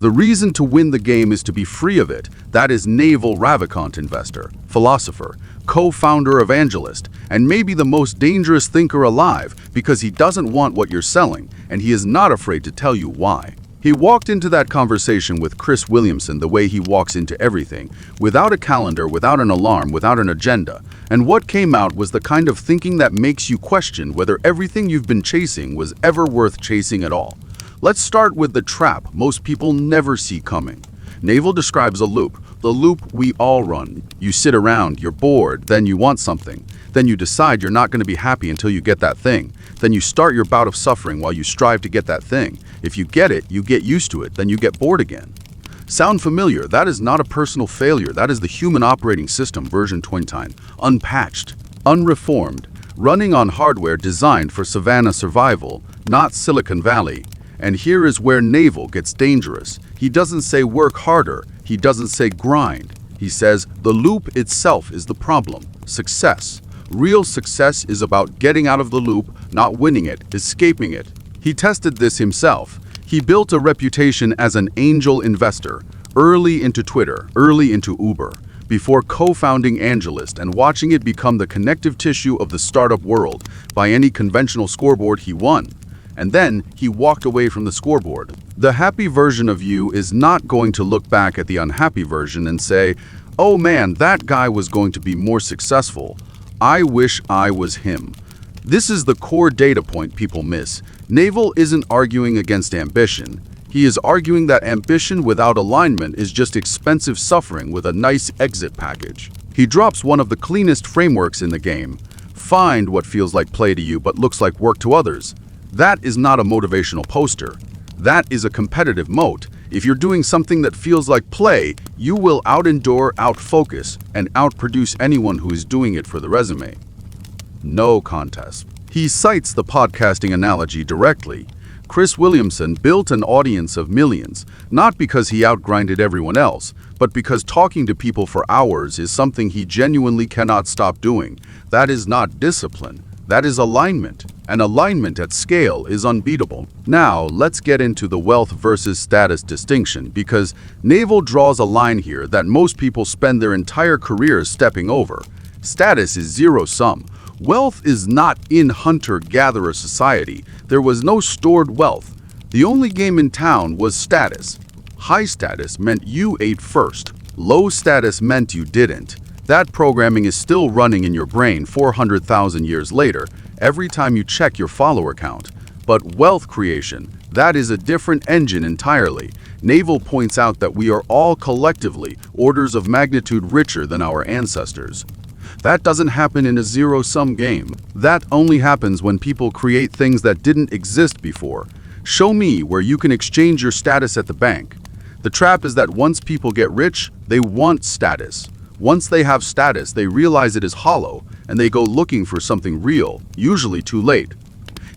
The reason to win the game is to be free of it. That is Naval Ravikant, investor, philosopher, co-founder of AngelList, and maybe the most dangerous thinker alive because he doesn't want what you're selling, and he is not afraid to tell you why. He walked into that conversation with Chris Williamson the way he walks into everything, without a calendar, without an alarm, without an agenda. And what came out was the kind of thinking that makes you question whether everything you've been chasing was ever worth chasing at all. Let's start with the trap most people never see coming. Naval describes a loop, the loop we all run. You sit around, you're bored, then you want something. Then you decide you're not going to be happy until you get that thing. Then you start your bout of suffering while you strive to get that thing. If you get it, you get used to it, then you get bored again. Sound familiar? That is not a personal failure. That is the human operating system version 29, unpatched, unreformed, running on hardware designed for Savannah survival, not Silicon Valley. And here is where Naval gets dangerous. He doesn't say work harder. He doesn't say grind. He says the loop itself is the problem. Success. Real success is about getting out of the loop, not winning it, escaping it. He tested this himself. He built a reputation as an angel investor, early into Twitter, early into Uber, before co-founding AngelList and watching it become the connective tissue of the startup world. By any conventional scoreboard, he won. And then he walked away from the scoreboard. The happy version of you is not going to look back at the unhappy version and say, oh man, that guy was going to be more successful. I wish I was him. This is the core data point people miss. Naval isn't arguing against ambition. He is arguing that ambition without alignment is just expensive suffering with a nice exit package. He drops one of the cleanest frameworks in the game. Find what feels like play to you but looks like work to others. That is not a motivational poster. That is a competitive moat. If you're doing something that feels like play, you will out-endure, out-focus, and outproduce anyone who is doing it for the resume. No contest. He cites the podcasting analogy directly. Chris Williamson built an audience of millions, not because he outgrinded everyone else, but because talking to people for hours is something he genuinely cannot stop doing. That is not discipline. That is alignment, and alignment at scale is unbeatable. Now, let's get into the wealth versus status distinction, because Naval draws a line here that most people spend their entire careers stepping over. Status is zero-sum. Wealth is not in hunter-gatherer society. There was no stored wealth. The only game in town was status. High status meant you ate first. Low status meant you didn't. That programming is still running in your brain 400,000 years later, every time you check your follower count. But wealth creation, that is a different engine entirely. Naval points out that we are all collectively orders of magnitude richer than our ancestors. That doesn't happen in a zero-sum game. That only happens when people create things that didn't exist before. Show me where you can exchange your status at the bank. The trap is that once people get rich, they want status. Once they have status, they realize it is hollow, and they go looking for something real, usually too late.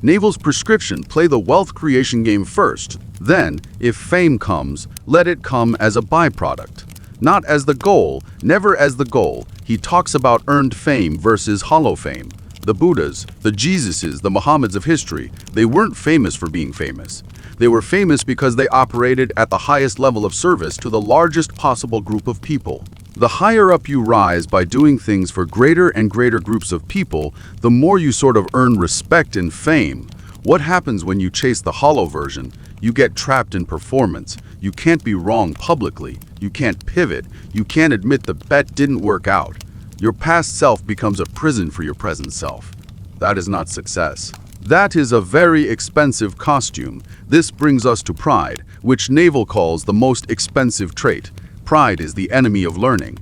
Naval's prescription: play the wealth creation game first. Then, if fame comes, let it come as a byproduct. Not as the goal, never as the goal. He talks about earned fame versus hollow fame. The Buddhas, the Jesuses, the Muhammads of history, they weren't famous for being famous. They were famous because they operated at the highest level of service to the largest possible group of people. The higher up you rise by doing things for greater and greater groups of people, the more you sort of earn respect and fame. What happens when you chase the hollow version? You get trapped in performance. You can't be wrong publicly. You can't pivot. You can't admit the bet didn't work out. Your past self becomes a prison for your present self. That is not success. That is a very expensive costume. This brings us to pride, which Naval calls the most expensive trait. Pride is the enemy of learning.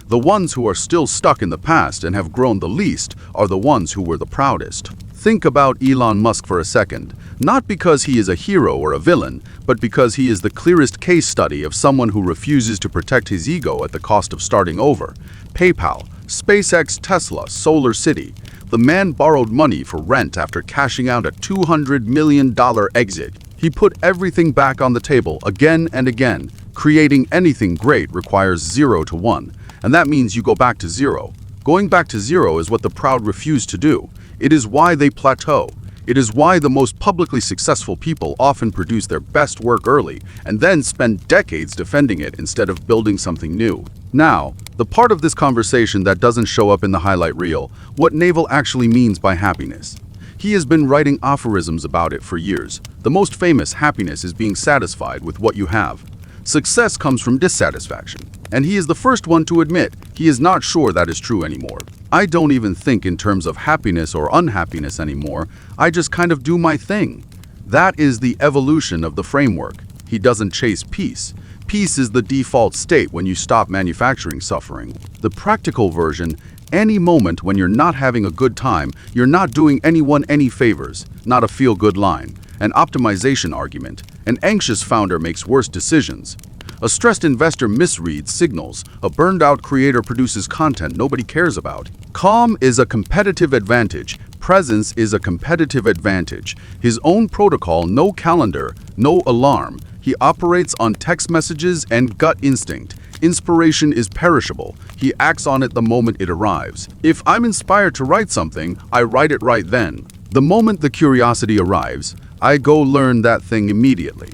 The ones who are still stuck in the past and have grown the least are the ones who were the proudest. Think about Elon Musk for a second, not because he is a hero or a villain, but because he is the clearest case study of someone who refuses to protect his ego at the cost of starting over. PayPal, SpaceX, Tesla, Solar City. The man borrowed money for rent after cashing out a $200 million exit. He put everything back on the table again and again. Creating anything great requires 0 to 1, and that means you go back to 0. Going back to 0 is what the proud refuse to do. It is why they plateau. It is why the most publicly successful people often produce their best work early and then spend decades defending it instead of building something new. Now, the part of this conversation that doesn't show up in the highlight reel, what Naval actually means by happiness. He has been writing aphorisms about it for years. The most famous happiness is being satisfied with what you have. Success comes from dissatisfaction, and he is the first one to admit he is not sure that is true anymore. I don't even think in terms of happiness or unhappiness anymore. I just kind of do my thing. That is the evolution of the framework. He doesn't chase peace. Peace is the default state when you stop manufacturing suffering. The practical version, any moment when you're not having a good time, you're not doing anyone any favors, not a feel-good line, an optimization argument. An anxious founder makes worse decisions. A stressed investor misreads signals. A burned-out creator produces content nobody cares about. Calm is a competitive advantage. Presence is a competitive advantage. His own protocol, no calendar, no alarm. He operates on text messages and gut instinct. Inspiration is perishable. He acts on it the moment it arrives. If I'm inspired to write something, I write it right then. The moment the curiosity arrives, I go learn that thing immediately.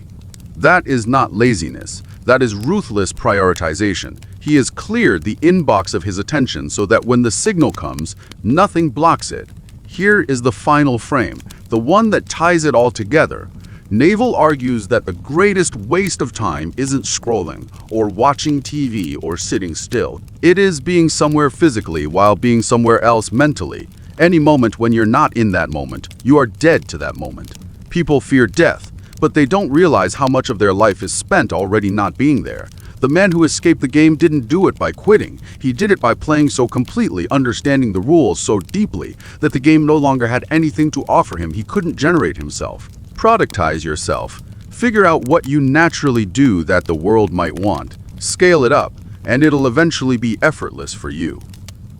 That is not laziness. That is ruthless prioritization. He has cleared the inbox of his attention so that when the signal comes, nothing blocks it. Here is the final frame, the one that ties it all together. Naval argues that the greatest waste of time isn't scrolling or watching TV or sitting still. It is being somewhere physically while being somewhere else mentally. Any moment when you're not in that moment, you are dead to that moment. People fear death, but they don't realize how much of their life is spent already not being there. The man who escaped the game didn't do it by quitting. He did it by playing so completely, understanding the rules so deeply, that the game no longer had anything to offer him. He couldn't generate himself. Productize yourself. Figure out what you naturally do that the world might want. Scale it up, and it'll eventually be effortless for you.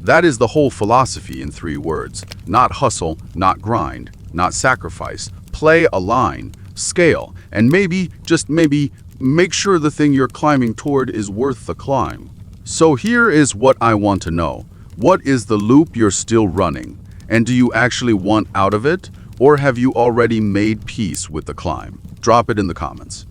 That is the whole philosophy in 3 words. Not hustle, not grind, not sacrifice. Play, align, scale, and maybe, just maybe, make sure the thing you're climbing toward is worth the climb. So here is what I want to know. What is the loop you're still running? And do you actually want out of it? Or have you already made peace with the climb? Drop it in the comments.